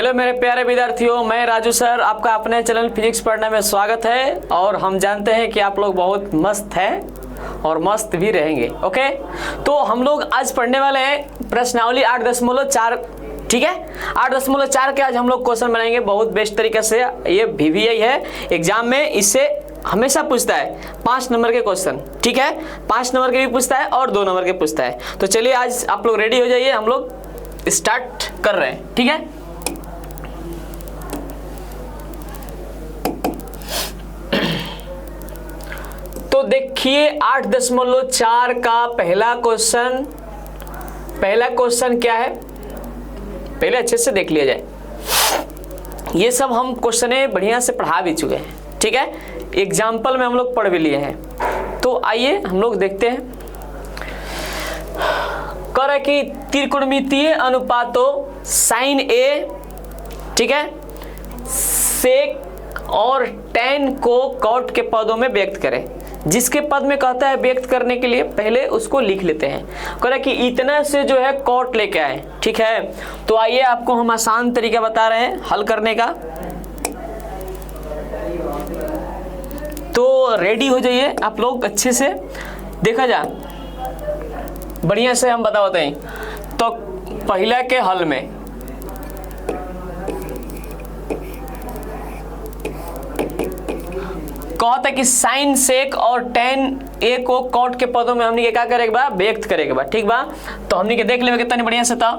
Hello मेरे प्यारे विद्यार्थियों, मैं राजू सर आपका अपने चैनल फिजिक्स पढ़ने में स्वागत है। और हम जानते हैं कि आप लोग बहुत मस्त हैं और मस्त भी रहेंगे। ओके, तो हम लोग आज पढ़ने वाले हैं प्रश्नावली 8.4। ठीक है, 8.4 के आज हम लोग क्वेश्चन बनाएंगे बहुत बेस्ट तरीके से। ये VVI है, एग्जाम में इससे हमेशा पूछता है 5 नंबर के क्वेश्चन। ठीक है, 5 नंबर के भी पूछता है और 2 नंबर के पूछता है। तो चलिए आज आप लोग रेडी हो जाइए, हम लोग स्टार्ट कर रहे हैं। ठीक है, तो देखिए 8.4 का पहला क्वेश्चन क्या है, पहले अच्छे से देख लिया जाए। ये सब हम क्वेश्चन बढ़िया से पढ़ा भी चुके हैं। ठीक है, एग्जाम्पल में हम लोग पढ़ भी लिए हैं। तो आइए हम लोग देखते हैं। कह रहा कि त्रिकोणमितीय अनुपातों साइन ए, ठीक है, सेक और tan को कॉट के पदों में व्यक्त करें। जिसके पद में कहता है व्यक्त करने के लिए पहले उसको लिख लेते हैं। कह रहा कि इतना से जो है कॉट लेके आए। ठीक है, तो आइए आपको हम आसान तरीका बता रहे हैं हल करने का। तो रेडी हो जाइए आप लोग, अच्छे से देखा जा, बढ़िया से हम बताते हैं। तो पहला के हल में कहता है कि साइन सेक और tan ए को कॉट के पदों में हमने क्या करेगा बा, व्यक्त करेगा बा। ठीक बा, तो हमने के देख लेवे कितना बढ़िया से था।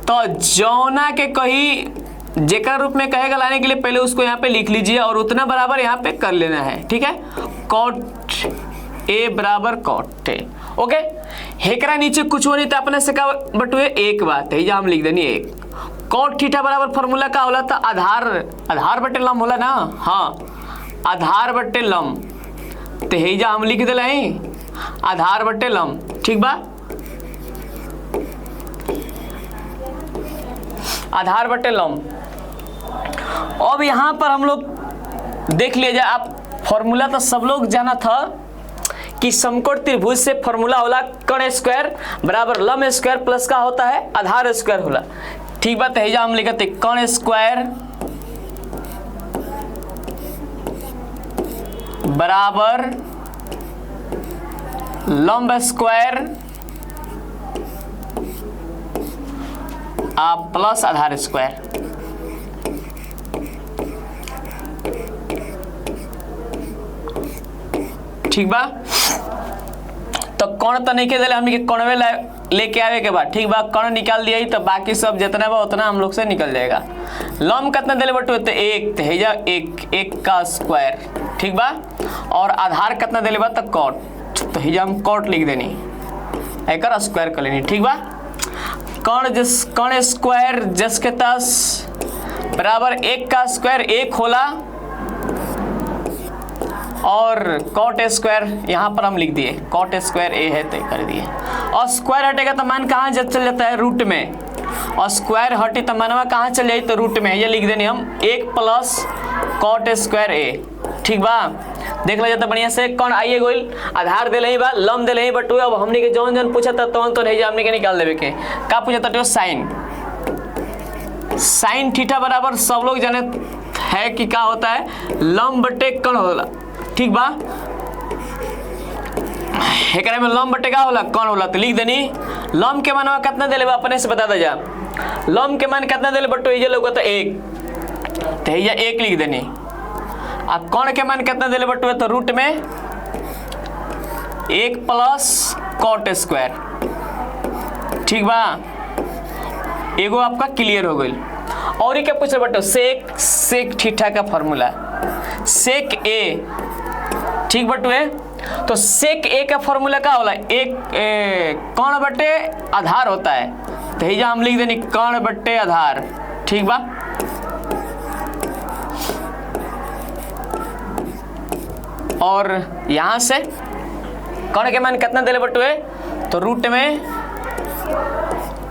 तो जौना के कही जेकर रूप में कहेगा लाने के लिए पहले उसको यहाँ पे लिख लीजिए और उतना बराबर यहाँ पे कर लेना है। ठीक है, कॉट ए बराबर कॉट ए। ओके, हेकरा नीचे कुछ हो नहीं था, अपने से का बटुए एक बात है, हम लिख देनी एक। कॉट थीटा बराबर फॉर्मूला का होला था आधार बटे लम होला ना। हाँ, आधार बटे लम, तो हेजा हम लिख दिला आधार बटे लम। ठीक बा, आधार बटे लम। अब यहां पर हम लोग देख लिया जाए, आप फॉर्मूला तो सब लोग जाना था कि समकोण त्रिभुज से फॉर्मूला होला कर्ण स्क्वायर बराबर लम स्क्वायर प्लस का होता है आधार स्क्वायर होला। ठीक बा, तो हेजा हम लिखते कर्ण स्क्वायर बराबर लंब स्क्वायर प्लस आधार स्क्वायर। ठीक बा, तो कर्ण तो नहीं के दिले, हमने कणवे लेके आवे के बाद। ठीक बा, कर्ण निकाल दिया तो बाकी सब जितना बा उतना हम लोग से निकल जाएगा। लंब कितना दिले बटू, तो एक, तो एक का स्क्वायर। ठीक बा, और आधार कितना दिले बा, तो कॉट, तो हिजा हम कॉट लिख देनी, एक स्क्वायर कर लेनी। ठीक बा, कर्ण स्क्वायर जस के तस बराबर एक का स्क्वायर एक होला और कॉट स्क्वायर यहाँ पर हम लिख दिए, कॉट स्क्वायर ए है तो कर दिए। और स्क्वायर हटेगा तो मान कहाँ चल जाता है, रूट में, और स्क्वायर हटे तो मानवा कहाँ चल जाए, तो रूट में। ये लिख देनी हम एक प्लस कॉट स्क्वायर ए। ठीक बा, देख लिया जाता बढ़िया से। कौन आइए गोइल आधार दे लही बा, लम दे लही बटू। अब हमने के जौन पूछा था तो नहीं जा, हमने के निकाल देवे के का पूछा था, साइन थीटा बराबर सब लोग जाने है कि क्या होता है, लम बटे कर्ण होला। ठीक बा, एकरा में लम बटे का होला, कर्ण होला, तो लिख देनी लम के मानवा कितना देले बा, अपने से बता दे जा। लम के मान कितना देले बटू, ये लोग तो एक, तो ये एक लिख देनी। अब कर्ण के मान कितना दिले बटुए, तो रूट में एक प्लस कॉट स्क्वायर। ठीक बा, एगो आपका क्लियर हो गई। और ये क्या पूछ रहे बटो, सेक थीटा का फॉर्मूला सेक ए। ठीक बटुए, तो सेक ए का फॉर्मूला का होला, एक कर्ण बटे आधार होता है, तो हिजा हम लिख देनी कर्ण बटे आधार। ठीक बा, और यहां से कर्ण के मान कितना दिले बटुए, तो रूट में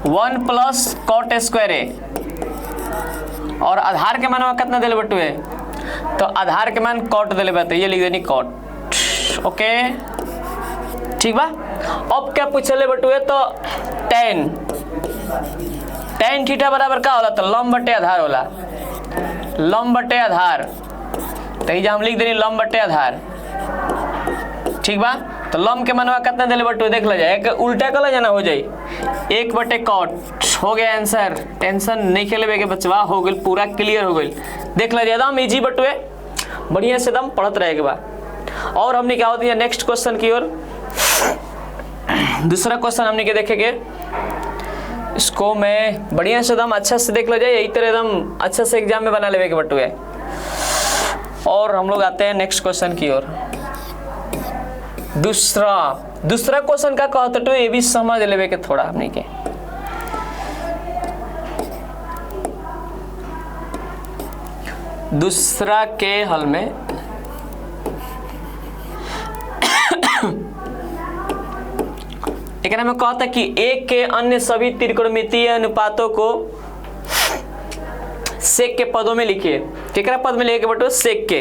1 प्लस कॉट स्क्वायर ए, और आधार के मान कितना दिले बटुए, तो आधार के मान कॉट दिले बटे, ये लिख देनी कॉट। ओके, ठीक बा। अब क्या पूछले बटुए, तो tan tan थीटा बराबर का होला तो लंब बटे आधार होला, लंब बटे आधार, तो ये हम लिख देनी लंब बटे आधार, ठीक बा। तो लंब के मनवा कितना दिले बटू देख लो जाए, एक उल्टा कल जाना हो जाए 1 बटे कॉट हो गया आंसर। टेंशन नहीं खेले के बचवा, हो गई पूरा क्लियर हो गई। देख लो एकदम इजी बटुए, बढ़िया से एकदम पढ़त रहे के बाद। और हमने क्या होती है नेक्स्ट क्वेश्चन की ओर। दूसरा क्वेश्चन हमने के देखेंगे, इसको मैं बढ़िया से एकदम अच्छा से देख लो जाए, यही तरह एकदम अच्छा से एग्जाम में बना लेवे के बटुए। और हम लोग आते हैं नेक्स्ट क्वेश्चन की ओर। दूसरा क्वेश्चन का कहते तो ये भी समझ लेवे के थोड़ा हमने के। दूसरा के हल में एक में कहता कि एक के अन्य सभी त्रिकोणमितीय अनुपातों को सेक के पदों में लिखिए। केकरा पद में लिखे बटो सेक के।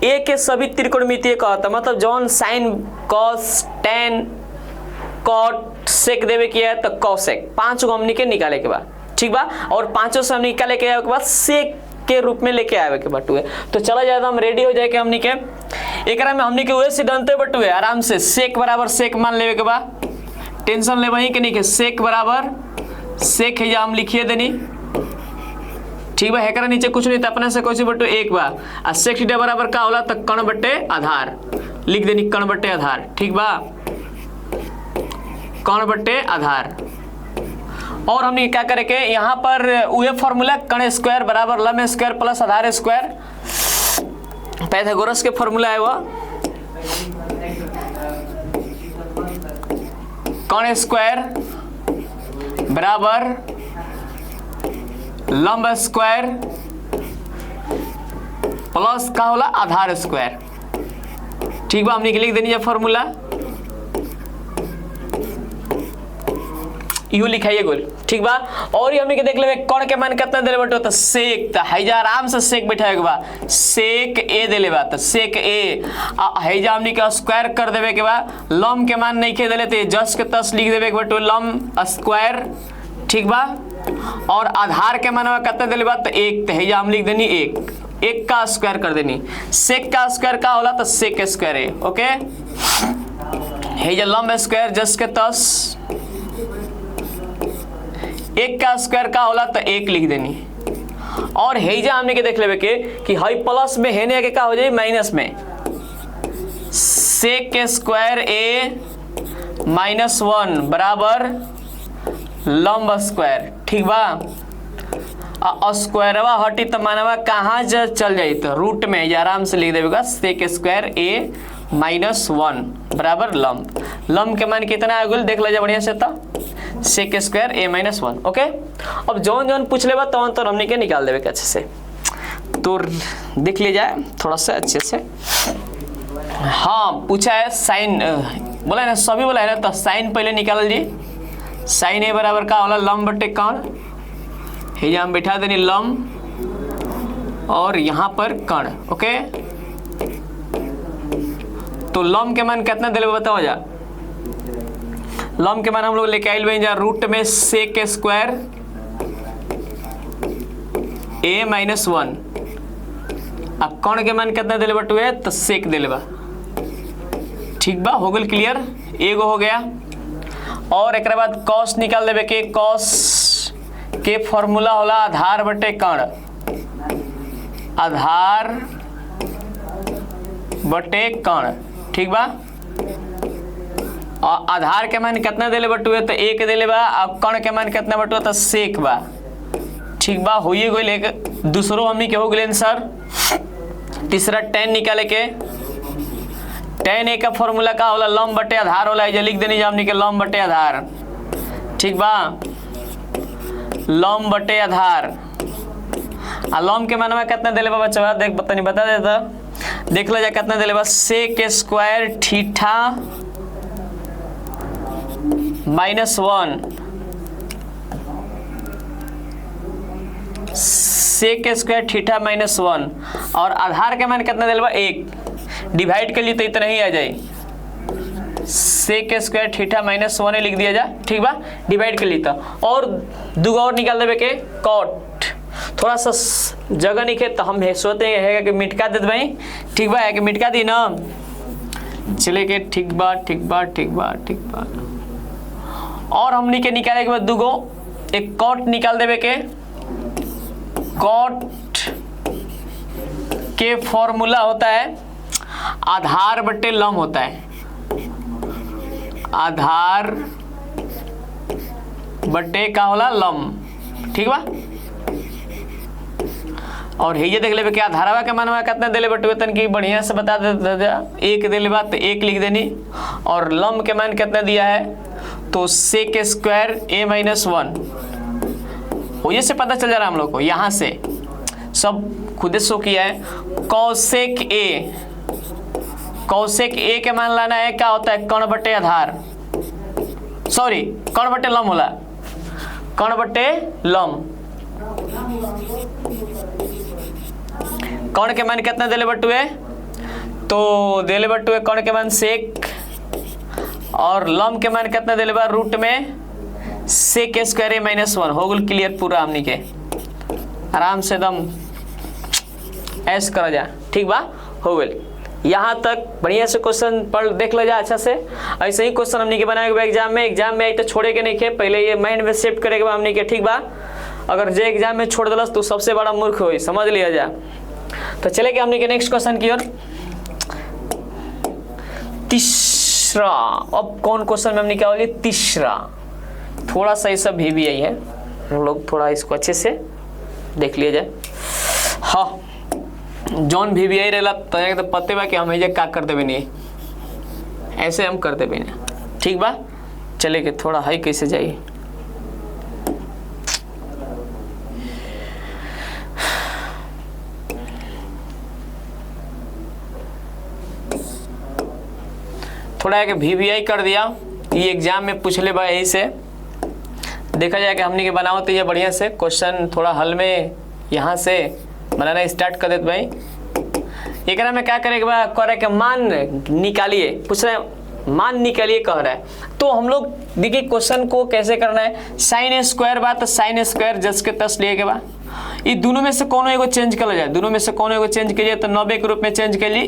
ए के सभी त्रिकोणमितीय कहता मतलब जौन sine cos tan cot sec देवे किया है तो कॉसेक 5 गो हमनी के निकाले के बाद, ठीक बा। और 5 से हम निकाले के बाद सेक के रूप में लेके आवे के बटुए। तो चला जाए तो हम रेडी हो जाए के हमनी के एकरा में हमनी के वही सिद्धांत बटुए आराम से सेक बराबर सेक मान लेवे के बाद, टेंशन ले वही के नहीं के सेक बराबर सेक है हम लिखिए देनी, ठीक बा। एकरा नीचे कुछ नहीं था अपने से कोई बटू एक बा आ सेक थीटा बराबर का होला तो कण बटे आधार लिख देनी, कण बटे आधार, ठीक बा, कण बटे आधार। और हमने क्या करे के यहाँ पर वही फॉर्मूला कण स्क्वायर बराबर लंब स्क्वायर प्लस आधार स्क्वायर, पाइथागोरस के फॉर्मूला है वो, कण स्क्वायर बराबर लंब स्क्वायर प्लस का होला आधार स्क्वायर, ठीक बा। हमने लिख देनी है फॉर्मूला, यू लिखाइए गोल, ठीक बा। और ये हमने के देख लेवे कण के मान कितना देले बटो तो सेक त हैजा आराम से सेक बैठाए के बा, सेक ए देले बा तो सेक ए हैजा हमने के स्क्वायर कर देवे के बा, लंब के मान नहीं के देले तो जस के तस लिख देवे के बटो लंब स्क्वायर, ठीक बा। और आधार के मान कितना देले बा तो 1 तो हैजा हम लिख देनी 1 का स्क्वायर कर देनी, सेक का स्क्वायर का होला तो सेक स्क्वायर है, ओके। हैजा लंब स्क्वायर जस के तस 1 का स्क्वायर का होला तो 1 लिख देनी। और हेजा हमने के देख लेवे के कि हाई प्लस में हेने के का हो जाए माइनस में, सेक के स्क्वायर ए -1 बराबर लंब स्क्वायर, ठीक बा। स्क्वायरवा हटी तो मानवा कहाँ चल जाई तो रूट में आराम से लिख देगा सेक स्क्वायर ए -1 बराबर लंब। लंब के मान कितना है देख लीजिए बढ़िया से था सेक स्क्वायर ए -1, ओके। अब जौन जौन पूछ लेगा तो हमने के निकाल देवे अच्छे से, तो देख लीजिए थोड़ा सा अच्छे से। हाँ पूछा है साइन बोला है ना, सभी बोला है ना, तो साइन पहले निकाल जी। साइन ए बराबर का होला लंब बटे कण, ये हम बैठा देनी लंब और यहाँ पर कण, ओके। तो लंब के मान कितना दिले बताओ जा, लंब के मान हम लोग लेके आइल जा रूट में सेक स्क्वायर ए -1, अब कण के मान कितना दिले बटुए तो सेक दिले बा, ठीक बा, हो गल क्लियर, एगो हो गया। और एक बाद कॉस निकाल देवे के, कॉस के फॉर्मूला होला आधार बटे कण, आधार बटे कण, ठीक बा। और आधार के मान कितना देले बटुए तो 1 देले बा, अब कण के मान कितना बटुए तो सेक बा, ठीक बा, होइए गइल। एक दूसरो हमनी के हो गइल सर। तीसरा tan निकाले के, tan ए का फॉर्मूला का होला लंब बटे आधार होला, ये लिख देनी हमनी के लंब बटे आधार, ठीक बा, लंब बटे आधार। आ लंब के मानवा कितना देले बा बच्चा देख बतानी बता देता, देख लो जा कितना देले बा sec square theta -1 sec square theta -1 और आधार के मान कितना दिल बा 1, डिवाइड कर लिए तो इतना ही आ जाए सेक स्क्वायर थीटा माइनस 1 लिख दिया जा, ठीक बा, डिवाइड कर ली तो और दूगो और निकाल देवे के कॉट, थोड़ा सा जगह नहीं खे तो हम सोचते हैं कि मिटका दे भाई, ठीक बा, कि मिटका दी ना, चले के ठीक बा ठीक बा ठीक बा ठीक बा। और हमनी के निकाले के बाद दूगो एक कॉट निकाल देवे के, कॉट के फॉर्मूला होता है आधार बटे लम होता है, आधार बटे का होला लम, ठीक बा। और ये देख लेबे क्या धारावा के मानवा कितना देले बटुए तन की बढ़िया से बता दे, एक देले बात तो एक लिख देनी, और लम के मान कितना दिया है तो सेक स्क्वायर a माइनस 1, ये से पता चल जा रहा है हम लोग को, यहाँ से सब खुद शो किया है। कौसेक ए के मान लाना है क्या होता है कर्ण बटे आधार, सॉरी कर्ण बटे लम होला, कर्ण बटे लम, कर्ण के मान कितना देले बटुए तो देले बटुए कर्ण के मान सेक, और लम के मान कितना देले बा रूट में सेक स्क्वायर a माइनस 1, हो गल क्लियर पूरा हमनी के, आराम से एकदम ऐस करा जा, ठीक बा, हो गल। यहाँ तक बढ़िया से क्वेश्चन पढ़ देख लो जा अच्छा से, ऐसे ही क्वेश्चन हमनी के बनाएगा एग्जाम में आई तो छोड़े के नहीं खे, पहले ये माइंड में सेट करेगा हमनी के, ठीक बा। अगर जे एग्जाम में छोड़ दिलस तो सबसे बड़ा मूर्ख होई, समझ लिया जा। तो चले कि हमनी के नेक्स्ट क्वेश्चन की ओर, तीसरा, अब कौन क्वेश्चन में हमने क्या बोली तीसरा, थोड़ा सा ये सब भी आई है, हम लोग थोड़ा इसको अच्छे से देख लिया जाए। हाँ जौन भी आई रहला तो पते बा कि हम ये का कर देवे नहीं, ऐसे हम कर देवे नहीं, ठीक बा। चले के थोड़ा हाई कैसे जाइए, थोड़ा है कि VBI कर दिया, ये एग्जाम में पूछ ले बा, यही से देखा जाए कि हमने के बनाओ तो ये बढ़िया से क्वेश्चन थोड़ा हल में यहाँ से बनाना स्टार्ट कर देते भाई। एक में क्या करेगा बा, कह रहे कि मान निकालिए, पूछ रहे मान निकालिए कह रहा है, तो हम लोग देखिए क्वेश्चन को कैसे करना है। साइन स्क्वायर बा तो साइन स्क्वायर जस के तस लिए के बा, ये दोनों में से कोनो एगो चेंज कर जाए, दोनों में से कोनो एगो चेंज कीजिए तो 90 के रूप में चेंज कर ली,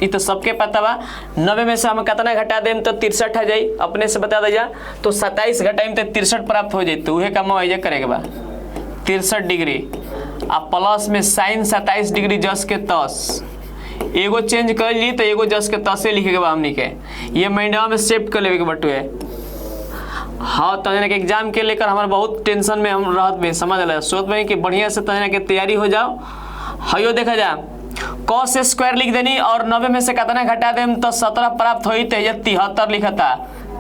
ये तो सबके पता बा। 90 में से हम कितना घटा दें तो 63 आ जाए, अपने से बता दे जा, तो 27 घटाइम तो 63 प्राप्त हो जाए, तो वह काम वही करेगा बा 63 डिग्री, आ प्लस में साइन 27 डिग्री जस के तस, एगो चेंज कर ली तो एगो जस के तसे लिखे के बा हमनी के, ये महीना में शिफ्ट कर लेवे के बटुए। हाँ तजना के एग्जाम के लेकर हमारे बहुत टेंशन में हम रहत में, समझ ल सोच में कि बढ़िया से तजना के तैयारी हो जाओ। हयो देखा जा कॉस स्क्वायर लिख देनी और 90 में से कितना घटा देम तो 17 प्राप्त होई, तो ये 73 लिखता,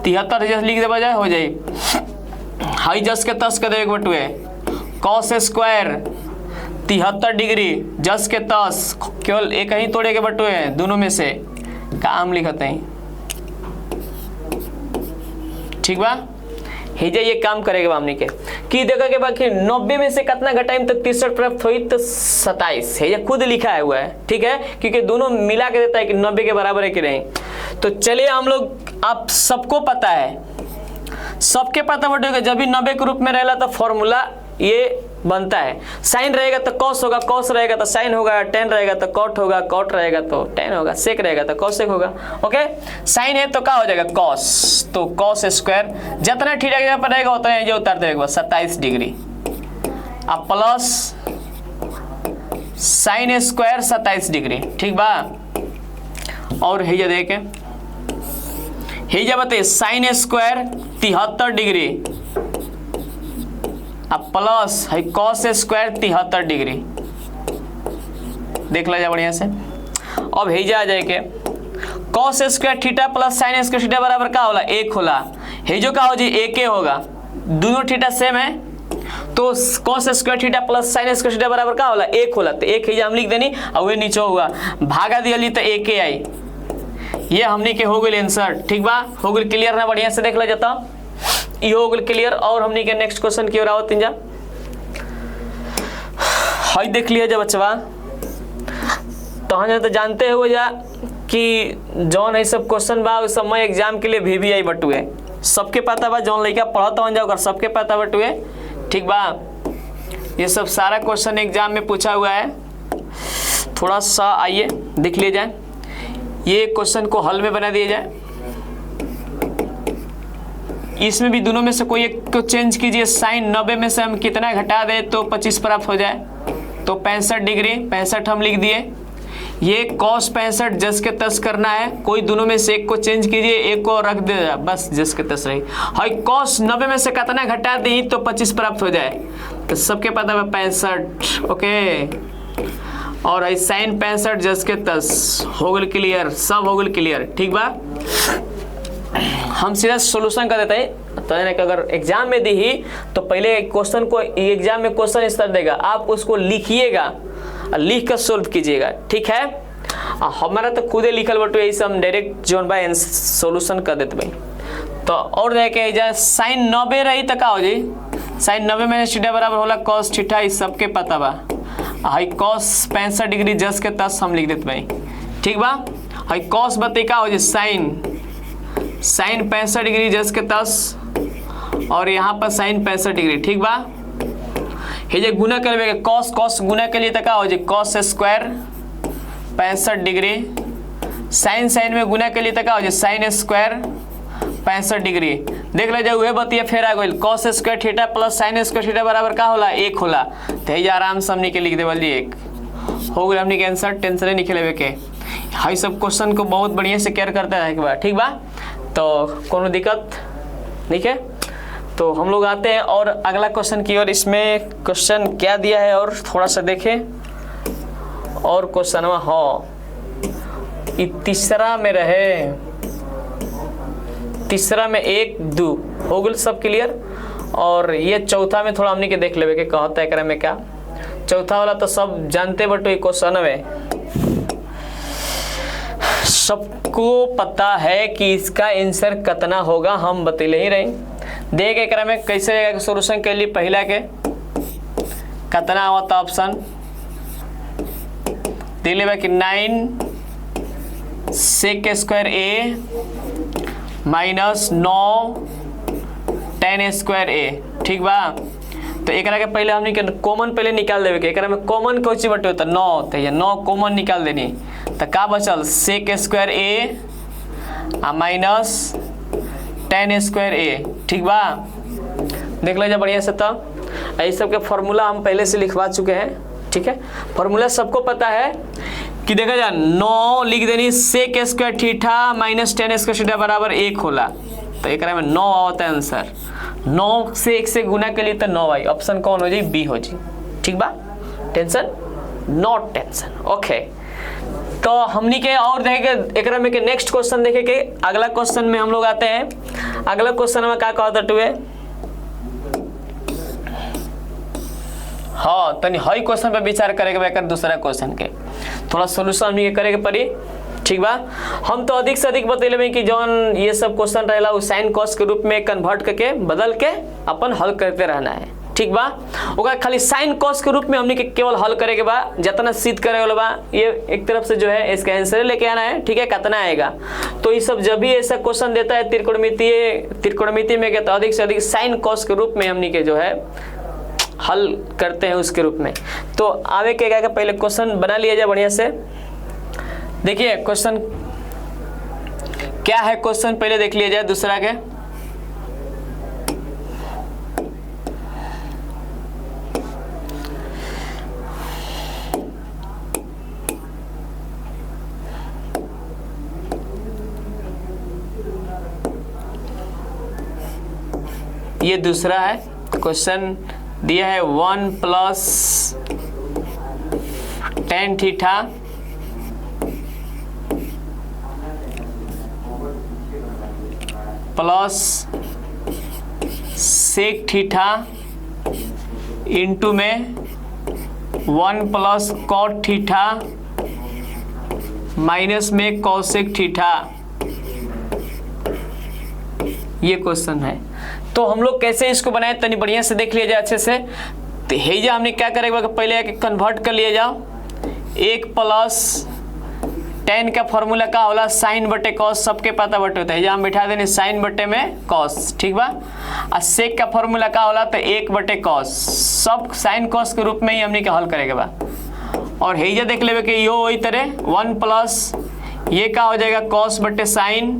73 जैसे लिख देबा जाए हो जाई, हाई जस के तस के देवे के बटुए, कॉस स्क्वायर 73 डिग्री जस के तस, केवल एक ही तोड़े के बटुए दोनों में से काम लिखते हैं, ठीक बा। हेजे ये काम करेगा हमनी के कि देखा के बाकी 90 में से कितना घटाइम तो 63 प्राप्त हुई तो 27, हेजे खुद लिखा है हुआ है, ठीक है, क्योंकि दोनों मिला के देता है कि 90 के बराबर है कि नहीं। तो चलिए हम लोग, आप सबको पता है, सबके पता बटेगा जब भी 90 के रूप में रहेला तो फॉर्मूला ये बनता है, साइन रहेगा तो कॉस होगा, कॉस रहेगा तो साइन होगा, टेन रहेगा तो कॉट होगा, कॉट रहेगा तो टेन होगा, सेक रहेगा तो कॉसेक होगा। ओके, साइन है तो क्या हो जाएगा कॉस, तो कॉस स्क्वायर जितना थीटा के पर रहेगा उतना ये उतार देगा 27 डिग्री, अब प्लस साइन स्क्वायर 27 डिग्री, ठीक बा। और हेजा देखे हेजा बताइए साइन स्क्वायर 73 डिग्री, अब प्लस है कॉस स्क्वायर 73 डिग्री, देख ला बढ़िया से। अब हेजा आ जाए के cos square theta plus sine square theta बराबर का होला 1 होला, हेजो का हो जी 1 होगा, दोनों थीटा सेम है तो cos square theta plus sine square theta बराबर का होला 1 होला, तो 1 हेजा हम लिख देनी और वे नीचे हुआ भागा दिया तो 1 आई, ये हमनी के हो गई आंसर, ठीक बा, हो गई क्लियर ना, बढ़िया से देख ला जाता, ये हो गई क्लियर। और हमनी के नेक्स्ट क्वेश्चन की ओर आओ तीन जा, हाई देख लिया जा बच्चा, तो हम तो जानते हो जा कि जौन है सब क्वेश्चन बा उस समय एग्जाम के लिए VVI बटुए, सबके पता बा, जौन लड़का पढ़त हो जाओ सबके पता बटुए, ठीक बा। ये सब सारा क्वेश्चन एग्जाम में पूछा हुआ है, थोड़ा सा आइए देख लिए जाए, ये क्वेश्चन को हल में बना दिया जाए। इसमें भी दोनों में से कोई एक को चेंज कीजिए। साइन 90 में से हम कितना घटा दें तो 25 प्राप्त हो जाए, तो 65 डिग्री, 65 हम लिख दिए। ये cos 65 जस के तस करना है, कोई दोनों में से एक को चेंज कीजिए, एक को रख दे, बस जस के तस रही। हाई cos 90 में से कितना घटा दी तो 25 प्राप्त हो जाए, तो सबके पता है 65, ओके। और आई साइन 65 जस के तस हो गल क्लियर, सब हो गल क्लियर, ठीक बा। हम सीधा सॉल्यूशन कर देते हैं, तो यानी कि अगर एग्जाम में दी ही तो पहले क्वेश्चन को, एग्जाम में क्वेश्चन इस तरह देगा, आप उसको लिखिएगा, लिख कर सोल्व कीजिएगा, ठीक है। हमारा तो खुद ही लिखल बटू, यही हम डायरेक्ट जोन बाय सॉल्यूशन कर देते भाई। तो और देखे जाए साइन 90 रही तो का हो जाए, साइन 90 में थीटा बराबर होला cos थीटा, इस सबके पता बा। हाई cos 65 डिग्री जस के तस हम लिख देते भाई, ठीक बा। हाई cos बते का हो जाए साइन 65 डिग्री जस के तस, और यहाँ पर साइन 65 डिग्री, ठीक बा। ये गुना करवे cos गुना के लिए तक हो जाए cos स्क्वायर 65 डिग्री, साइन में गुना के लिए तक हो जाए साइन स्क्वायर 65 डिग्री। देख ले जाए वह बतिया फेर आ गई, cos square theta plus sine square theta बराबर का होला 1 होला, तो ये आराम से हमने के लिख देवल जी 1 हो गया हमने के आंसर, टेंशन नहीं खेलेवे के। हाई सब क्वेश्चन को बहुत बढ़िया से केयर करता है एक बार, ठीक बा। तो कोनो दिक्कत ठीक है, तो हम लोग आते हैं और अगला क्वेश्चन की ओर। इसमें क्वेश्चन क्या दिया है और थोड़ा सा देखें। और क्वेश्चन हो तीसरा में रहे, तीसरा में 1 2 हो गल सब क्लियर। और ये चौथा में थोड़ा हमने के देख लेवे के कहता है एकरा में क्या। चौथा वाला तो सब जानते बटो, ये क्वेश्चन में सबको पता है कि इसका आंसर कितना होगा, हम बतले ही रहे। देख एक में कैसे रहेगा सोल्यूशन के लिए, पहला के कितना होता ऑप्शन दे लेगा कि 9 sec square a minus 9 tan square a, ठीक बा। तो एक के पहले हमने के कॉमन पहले निकाल देवे के, एक में कॉमन कौन सी बटे होता 9, तो ये 9 कॉमन निकाल देनी, तो का बचल sec square a minus tan square a, ठीक बा। देख लीजिए बढ़िया से। तब इस सब के फॉर्मूला हम पहले से लिखवा चुके हैं, ठीक है। फॉर्मूला सबको पता है कि देखा जाए 9 लिख देनी sec square theta minus tan square theta बराबर 1 होला, तो एक में 9 आता है आंसर। 9 से 1 से गुना के लिए तो 9 आई, ऑप्शन कौन हो जाए बी हो जाए, ठीक बा। Tension not tension, okay. तो हमनी के और देखेंगे एक में के नेक्स्ट क्वेश्चन देखे के अगला क्वेश्चन में हम लोग आते हैं। अगला क्वेश्चन में क्या कहता टुए, हाँ तनी हई क्वेश्चन पे विचार करेगा, दूसरा क्वेश्चन के थोड़ा सोल्यूशन हमनी के करे के पड़ी, ठीक बा। हम तो अधिक से अधिक बतैले कि जौन ये सब क्वेश्चन रहेला वो साइन कॉस के रूप में कन्वर्ट करके बदल के अपन हल करते रहना है, ठीक बा। ओका खाली साइन कॉस के रूप में हमने के केवल हल करे के बा, जितना सिद्ध करे वाला बा ये एक तरफ से जो है इसका आंसर लेके आना है, ठीक है। कितना आएगा तो ये सब जब भी ऐसा क्वेश्चन देता है त्रिकोणमिति में के, तो अधिक से अधिक साइन कॉस के रूप में हमने के जो है हल करते हैं उसके रूप में। तो आगे के क्या पहले क्वेश्चन बना लिया जाए बढ़िया से। देखिए क्वेश्चन क्या है, क्वेश्चन पहले देख लिया जाए दूसरा के। ये दूसरा है क्वेश्चन दिया है 1 plus tan theta plus sec theta into में 1 प्लस कॉट थीटा माइनस में कॉसेक थीटा, ये क्वेश्चन है। तो हम लोग कैसे इसको बनाए तनी बढ़िया से देख लिया जाए अच्छे से। तो हेजा हमने क्या करेगा पहले कन्वर्ट कर लिया जाओ, 1 प्लस टेन का फॉर्मूला का होला साइन बटे कॉस, सबके पता बटे होता है, हम बिठा देने साइन बटे में कॉस, ठीक बा। और सेक का फॉर्मूला का होला तो 1 बटे कॉस, सब साइन कॉस के रूप में ही हमने का हल करेगा बा। और हेजा देख लेवे कि यो वही तरह 1 प्लस ये का हो जाएगा कॉस बटे साइन,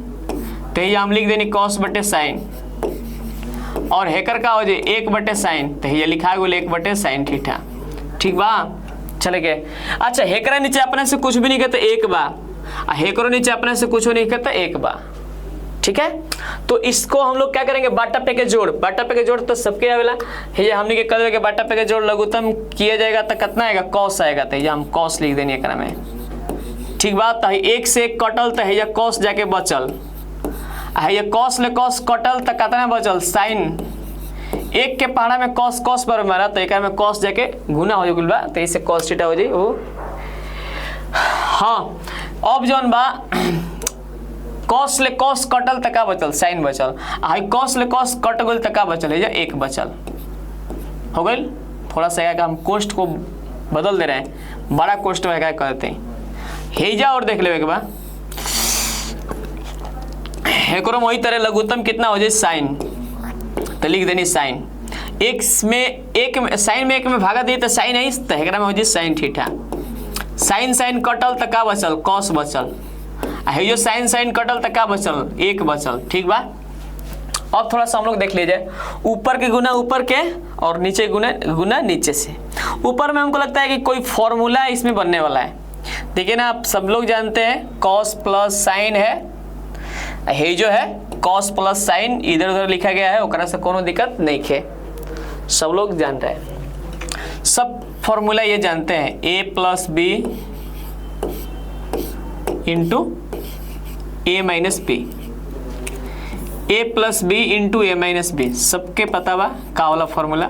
तो ये हम लिख देनी कॉस बटे साइन। और हेकर का हो जाए 1 बटे साइन, तो ये लिखा गया 1 बटे साइन थीटा, ठीक बा। चले गए। अच्छा हेकरा नीचे अपने से कुछ भी नहीं कहते 1 बा, हेकरो नीचे अपने से कुछ नहीं कहता 1 बा, ठीक है। तो इसको हम लोग क्या करेंगे, बाटा पे के जोड़, बाटा पे के जोड़ तो सबके आवेला, ये हमने के कर बाटा पे के जोड़ लघुत्तम किया जाएगा तो कितना आएगा, कॉस आएगा, तो ये हम कॉस लिख देनी एकरा में, ठीक बात। 1 से 1 कटल तो है कॉस जाके बचल, ये कॉस ले कॉस कटल तो कितना बचल साइन, 1 के पहाड़ा में कॉस कॉस पर मारा तो एक में कॉस जाके गुना हो जाए बा, तो इससे कॉस थीटा हो जाए वो। हाँ अब जौन बा कॉस ले कॉस कटल तक का बचल साइन बचल, हाई कॉस ले कॉस कट गल तक का बचल है 1 बचल हो गई। थोड़ा सा क्या हम कोष्ट को बदल दे रहे हैं, बड़ा कोष्ट में क्या करते हैं हेजा, और देख ले एक बार हेकरम वही तरह लघुत्तम कितना हो जाए साइन, तो लिख देनी साइन, एक में साइन में 1 में भागा दी तो साइन आई, तो हेकरा में हो जाए साइन थीटा। साइन साइन कटल तो का बचल कॉस बचल, है जो साइन साइन कटल तो का बचल 1 बचल, ठीक बा। अब थोड़ा सा हम लोग देख लीजिए, ऊपर के गुना ऊपर के और नीचे गुना नीचे से। ऊपर में हमको लगता है कि कोई फॉर्मूला इसमें बनने वाला है, देखिए ना, आप सब लोग जानते हैं कॉस प्लस साइन है जो है कॉस प्लस साइन इधर उधर लिखा गया है, ओकरा से कोनो दिक्कत नहीं है, सब लोग जान रहे हैं, सब फॉर्मूला ये जानते हैं, a plus B into A minus B, A plus B into A minus B, सबके पता बा का वाला formula,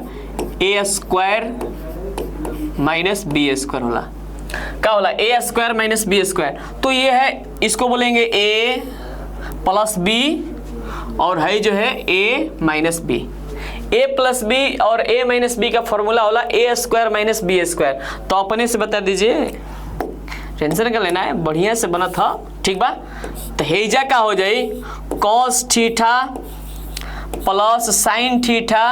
A square minus B square होला, का होला A square minus B square. तो ये है, इसको बोलेंगे ए प्लस बी और है जो है ए minus B. A plus B और ए माइनस बी का फॉर्मूला होला A square minus B square. तो अपने से बता दीजिए, टेंशन का लेना है, बढ़िया से बना था, ठीक बा। तो हेजा का हो जाए cos theta plus sine theta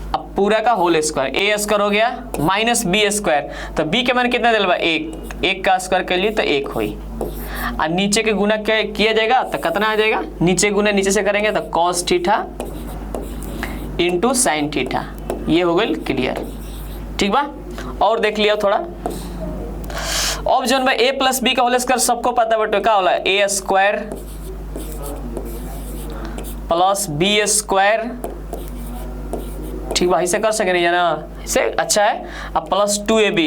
अब पूरा का होल स्क्वायर, ए स्क्वायर हो गया माइनस बी स्क्वायर, तो बी के मान कितना दिलवा 1 का स्क्वायर कर लिए तो 1 हुई, और नीचे के गुना किया जाएगा तो कितना आ जाएगा, नीचे गुना नीचे से करेंगे तो cos theta into sine theta, ये हो गई क्लियर, ठीक बा। और देख लिया थोड़ा, अब जो ए प्लस बी का होल स्क्वायर सबको पता बटे का होला A square plus B square, ठीक बा, इसे कर सके नहीं ना, इसे अच्छा है। अब प्लस 2ab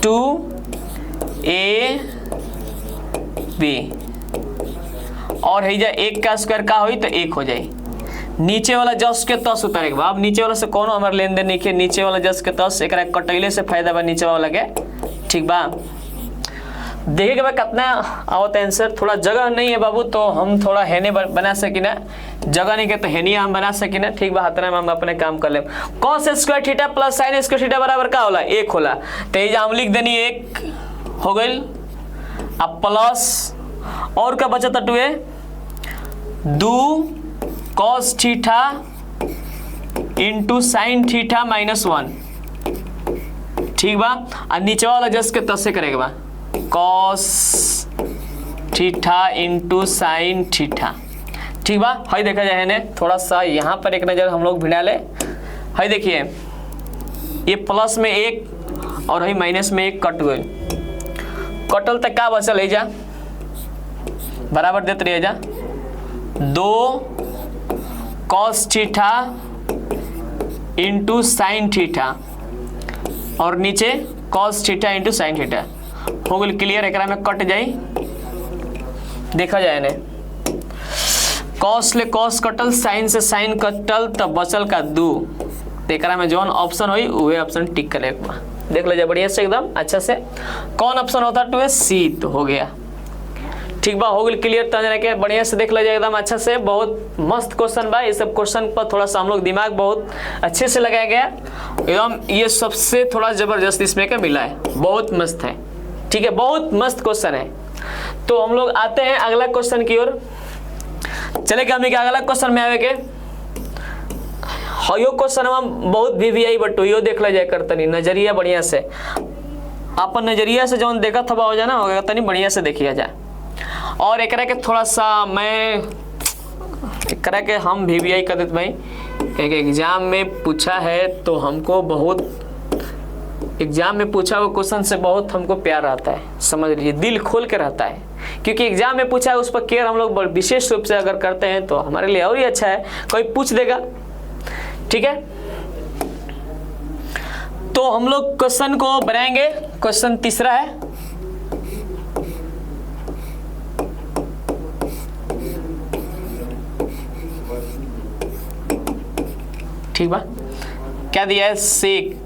2ab और है जा 1 का स्क्वायर का हुई तो 1 हो जाए, नीचे वाला जस के तस उतारेगा। अब नीचे वाला से कोनो हमारे लेन देन नहीं है, नीचे वाला जस के तस एक कटैले से फायदा बा नीचे वाला के, ठीक बा। देखिए भाई कितना आवत आंसर, थोड़ा जगह नहीं है बाबू तो हम थोड़ा हेने बना सकी ना, जगह नहीं के तो हेनी हम बना सकी ना, ठीक बा। हतना में हम अपने काम कर ले। Cos square theta plus sine square theta बराबर का होला 1 होला, तो ये हम लिख देनी 1 हो गई। अब प्लस और का बचा टुए 2 cos theta into sine theta minus 1, ठीक बा। और नीचे वाला जस्ट के तस से करेगा बा cos theta into sine theta, ठीक बा। हाई देखा जाए ने थोड़ा सा यहाँ पर एक नज़र हम लोग भिड़ा ले, हाई देखिए ये प्लस में 1 और हाई माइनस में 1 कट गए, कटल तक का बचल है जा बराबर देते रहे जा 2 cos theta into sine theta और नीचे cos theta into sine theta हो गई क्लियर। एकरा में कट जाई, देखा जाए ने कॉस ले कॉस कटल साइन से साइन कटल तब बचल का 2, एकरा में जौन ऑप्शन हुई वही ऑप्शन टिक करे, देख लीजिए बढ़िया से एकदम अच्छा से। कौन ऑप्शन होता है 2 सी, तो हो गया, ठीक बा, हो गई क्लियर। तो के बढ़िया से देख लीजिए एकदम अच्छा से, बहुत मस्त क्वेश्चन बा। ये सब क्वेश्चन पर थोड़ा सा हम लोग दिमाग बहुत अच्छे से लगाया गया एकदम, ये सबसे थोड़ा जबरदस्त इसमें का मिला है, बहुत मस्त है, ठीक है, बहुत मस्त क्वेश्चन है। तो हम लोग आते हैं अगला क्वेश्चन की ओर। चले क्या हमने क्या अगला क्वेश्चन में आवे के यो क्वेश्चन हम बहुत VVI बटो यो देख ला जाए कर तनी नजरिया बढ़िया से अपन नजरिया से जौन देखा थबा हो जाए ना होगा तनी बढ़िया से देखिया जाए। और एकरा के थोड़ा सा मैं एकरा के हम VVI कर देते भाई, एक एग्जाम में पूछा है तो हमको बहुत एग्जाम में पूछा हुआ क्वेश्चन से बहुत हमको प्यार रहता है, समझ लीजिए दिल खोल के रहता है, क्योंकि एग्जाम में पूछा है उस पर केयर हम लोग विशेष रूप से अगर करते हैं तो हमारे लिए और ही अच्छा है, कोई पूछ देगा। ठीक है, तो हम लोग क्वेश्चन को बनाएंगे। क्वेश्चन तीसरा है, ठीक बा, क्या दिया है सेक।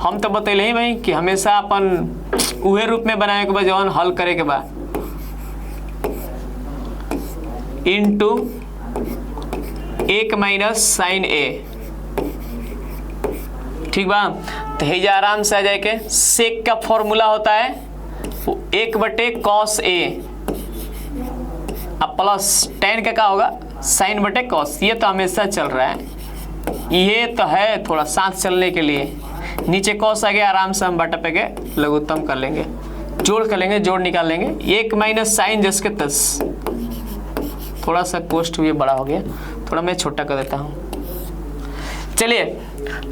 हम तो बतैले ही भाई कि हमेशा अपन उहे रूप में बनाए के बाद जौन हल करे के बाद इनटू 1 माइनस साइन ए, ठीक बा। तो हे आराम से आ जाए के सेक का फॉर्मूला होता है 1/cos ए अब प्लस tan का क्या होगा sin/cos। ये तो हमेशा चल रहा है, ये तो है थोड़ा साथ चलने के लिए। नीचे cos आ गया, आराम से हम बटा पे के लघुत्तम कर लेंगे, जोड़ कर लेंगे, जोड़ निकाल लेंगे। 1 माइनस साइन जस के 10, थोड़ा सा कोष्ठ ये बड़ा हो गया, थोड़ा मैं छोटा कर देता हूँ। चलिए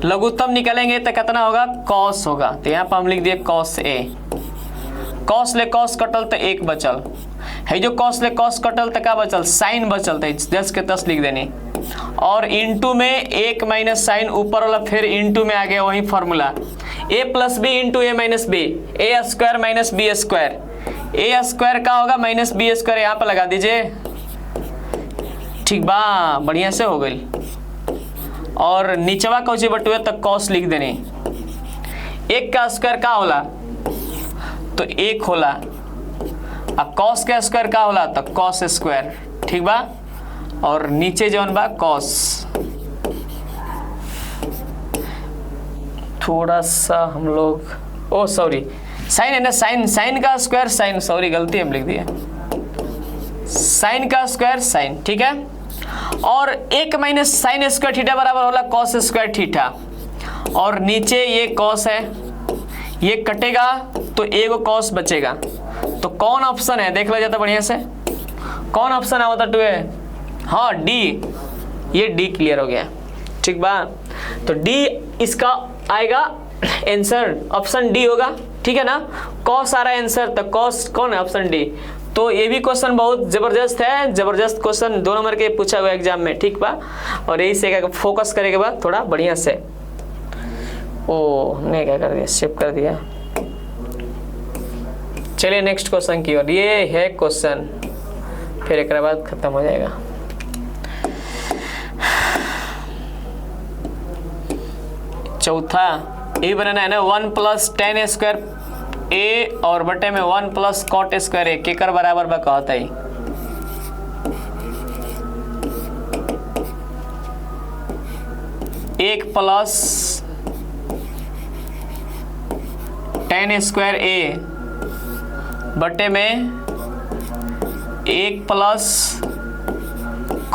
लघुत्तम निकालेंगे तो कितना होगा cos होगा, तो यहाँ पर हम लिख दिए cos a। cos ले cos कटल तो 1 बचल है, जो cos ले cos कटल तो क्या बचल साइन बचल, तो 10 के 10 लिख देनी। और इंटू में 1 माइनस साइन ऊपर वाला फिर इंटू में आ गया वही formula a plus B into A minus B, A square minus B square. A square का होगा माइनस बी स्क्वायर, यहाँ पर लगा दीजिए, ठीक बा, बढ़िया से हो गई। और नीचवा कौची बटुए तक cos लिख देनी। 1 का स्क्वायर का होला तो 1 होला, अब cos का स्क्वायर का होला तो cos स्क्वायर, ठीक बा। और नीचे जौन बा cos, थोड़ा सा हम लोग ओ सॉरी साइन है ना, साइन का स्क्वायर साइन, सॉरी गलती हम लिख दिए, साइन का स्क्वायर साइन, ठीक है। और 1 माइनस साइन स्क्वायर थीटा बराबर होला cos स्क्वायर थीटा। और नीचे ये cos है, ये कटेगा तो एगो cos बचेगा। तो कौन ऑप्शन है देख लो जाता बढ़िया से, कौन ऑप्शन आवता टू है, हाँ डी, ये डी क्लियर हो गया, ठीक बा। तो डी इसका आएगा आंसर, ऑप्शन डी होगा, ठीक है ना। cos आ रहा है आंसर, तो cos कौन है ऑप्शन डी। तो ये भी क्वेश्चन बहुत जबरदस्त है, जबरदस्त क्वेश्चन 2 नंबर के पूछा हुआ एग्जाम में, ठीक बा। और यही से क्या फोकस करे के बाद थोड़ा बढ़िया से, ओ हमने क्या कर दिया शिफ्ट कर दिया। चलिए नेक्स्ट क्वेश्चन की ओर, ये है क्वेश्चन, फिर एक बाद खत्म हो जाएगा। चौथा ये बनाना है ना 1 प्लस tan स्क्वायर ए और बटे में 1 प्लस cot स्क्वायर ए केकर बराबर बा कहता है। 1 प्लस tan स्क्वायर ए बटे में 1 प्लस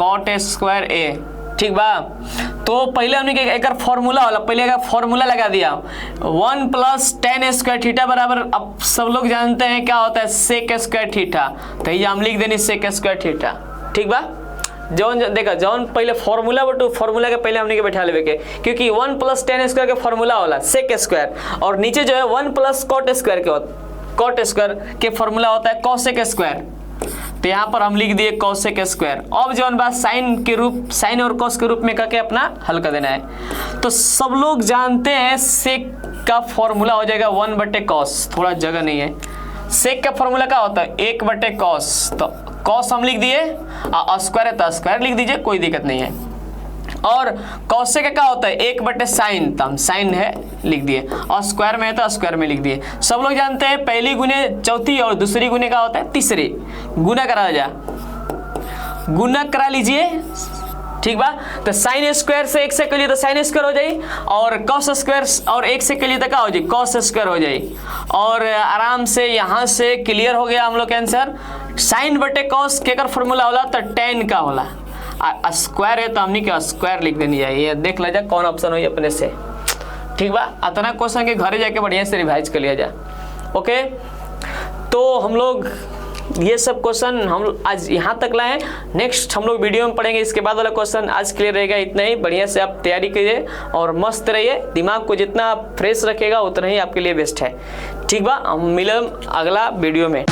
cot स्क्वायर ए, ठीक बा। तो पहले हमने एक फॉर्मूला वाला पहले का फॉर्मूला लगा दिया 1 प्लस tan स्क्वायर थीटा बराबर, अब सब लोग जानते हैं क्या होता है सेक स्क्वायर थीटा, तो ये हम लिख देनी सेक स्क्वायर थीटा, ठीक बा। जौन देखा जौन पहले फॉर्मूला बटू फॉर्मूला के पहले हमने के बैठा लेवे के, क्योंकि 1 प्लस tan स्क्वायर के फॉर्मूला होला सेक स्क्वायर, और नीचे जो है 1 प्लस cot स्क्वायर के cot स्क्वायर के फॉर्मूला होता है cosec स्क्वायर, तो यहाँ पर हम लिख दिए cosec स्क्वायर। अब जो बात साइन के रूप, साइन और cos के रूप में करके अपना हल कर देना है। तो सब लोग जानते हैं सेक का फॉर्मूला हो जाएगा 1/cos, थोड़ा जगह नहीं है, सेक का फॉर्मूला क्या होता है 1/cos, तो cos हम लिख दिए, स्क्वायर है तो स्क्वायर लिख दीजिए, कोई दिक्कत नहीं है। और cosec का क्या होता है 1/sin, तो हम साइन है लिख दिए, और स्क्वायर में है तो स्क्वायर में लिख दिए। सब लोग जानते हैं पहली गुने चौथी और दूसरी गुने का होता है तीसरी, गुना करा जा, गुना करा लीजिए, ठीक बा। तो साइन स्क्वायर से 1 से के लिए तो साइन स्क्वायर हो जाई, और कॉस स्क्वायर और 1 से के लिए तो क्या हो जाए, कॉस स्क्वायर हो जाए। और आराम से यहाँ से क्लियर हो गया हम लोग का आंसर। साइन बटे कॉस केकर फॉर्मूला होला, तो tan का होला। स्क्वायर है तो हमने क्या स्क्वायर लिख देनी चाहिए। देख लीजिए कौन ऑप्शन हो अपने से, ठीक बा। इतना क्वेश्चन के घरे जाके बढ़िया से रिवाइज कर लिया जाए। ओके, तो हम लोग ये सब क्वेश्चन हम आज यहाँ तक लाए। नेक्स्ट हम लोग वीडियो में पढ़ेंगे इसके बाद वाला क्वेश्चन। आज क्लियर रहेगा इतना ही। बढ़िया से आप तैयारी कीजिए और मस्त रहिए। दिमाग को जितना फ्रेश रखेगा उतना ही आपके लिए बेस्ट है, ठीक बा। हम मिलें अगला वीडियो में।